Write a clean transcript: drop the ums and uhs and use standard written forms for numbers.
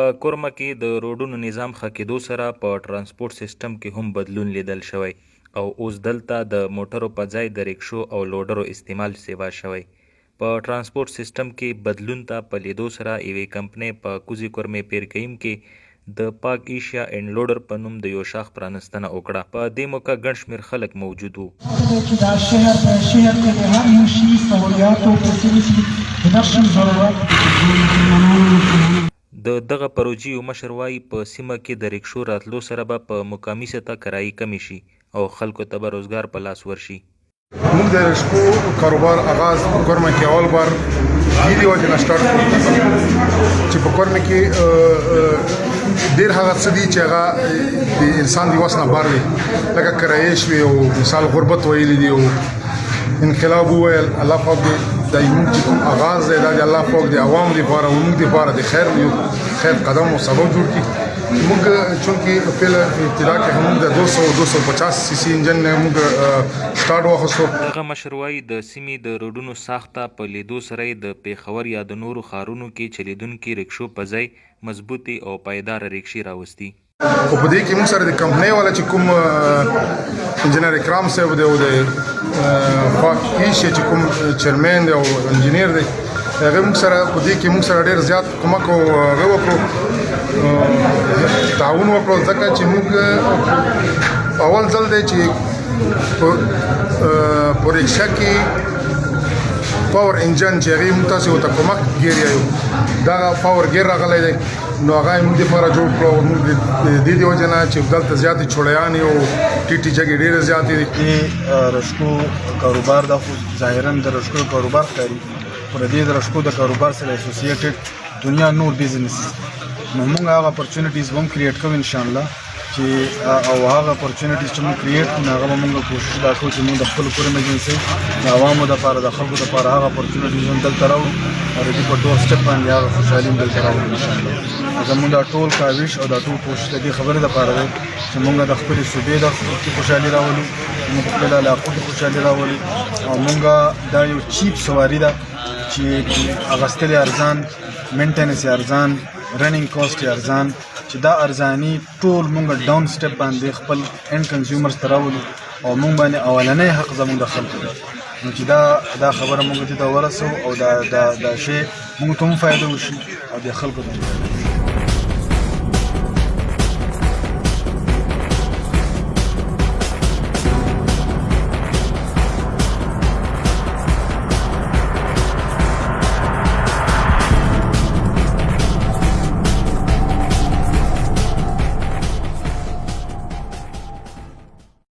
په کورمه کې د روډونو نظام ښه کېدو سره په ترانسپورت سیستم کې هم بدلون لیدل شوی او اوس دلته د موټرو په ځای د ریکشو او لوډرو استعمال سیوا شوی. په ترانسپورت سیستم کې بدلون ته په لیدو سره یوې کمپنۍ په کوزي کورمې پیرکیم کې د پاک ایشیا اینډ لوډر په نوم د یو شاخ پرانستنه وکړه. په دې موقع ګڼ شمېر خلک موجود وو. که در شهر کې د هر یو شي سہولیات او فیسیلیټي د نشي ضرورت د دغه پروژې یو مشر وایي په سیمه کې د ریکشو راتلو سره به په مقامي سطح کرایي کمې شي او خلکو ته به روزګار په لاس ورشي. موږ د ریکشو کاروبار آغاز په کورمه کې اول بار دې وجه نه سٹارټ کړو چې په کورمه کې ډېر هغه څه دي چې هغه د انسان د وس نه بار دي، لکه کرایې شوي او مثال غربت ویلي دي او انقلاب وویل. الله پاک دې دا زموږ چې کوم آغاز دی دا د الله پاک د عوامو دپاره او موږ دپاره د خیر قدم او سبب جوړ کړي. موږ چونکې پیل ابتدا کې هم د 250 سی سی انجن نه موږ سٹارټ واخیستو. دغه مشر وایي د سیمې د روډونو ساخته په لیدو سره د پیښور یا د نورو ښارونو کې چلیدونکي ریکشو په ځای مضبوطې او پایداره ریکشې راوستي. او په دې کې موږ سره د کمپنۍ والا چې کوم انجینر اکرام صاحب دی او د پاک ایشیا چې کوم چیرمن دی او انجینیر دی، هغه موږ سره په دې کې موږ سره ډېر زیات کومک او هغه وکړو، تعاون وکړو، ځکه چې موږ اول ځل دی چې په ریکشا کې پاور انجن چې هغې موږ تاسې ورته کومک ګیر یایو، دغه پاور ګیر راغلی دی، نو هغه یې موږ دپاره جوړ کړو. موږ د دې وجې نه چې دلته زیاتې چوړیانې او ټیټې جګې ډېرې زیاتې دي. رشکو کاروبار دا خو ظاهراً د رشکو کاروبار ښکاري، خو د دې د رشکو د کاروبار سره اسوسییټډ دنیا نور بزنس، نو موږ هغه اپورچونیټیز به هم کریټ کوو انشاءالله چې او هغه اپورچونیټیز چې موږ کریټ کړو هغه به موږ کوشش دا کوو چې موږ د خپلو کورم ایجنسۍ د عوامو دپاره د خلکو دپاره هغه اپورچونیټیز هم دلته راوړو او د دې په ډور سټپ باندې هغه خوشحالي هم دلته راوړو انشاءالله. زموږ دا ټول کاوش او دا ټول کوشش د دې خبرې دپاره دی چې موږ د خپلې صوبې د خوشحالي راولو، موږ خپل علاقو د خوشحالي راولو او موږ دا یو چیپ سواري ده چې اغوستل یې ارزان، مینټیننس یې ارزان، رننګ کاسټ یې ارزان، چې دا ارزاني ټول موږ ډاون سټپ باندې خپل اینډ کنزیومرز ته راولو او موږ باندې اولنی حق زموږ د خلکو دی. نو چې دا خبره موږ دې ته ورسوو او دا شی موږ ته هم فایده وشي او د خلکو ته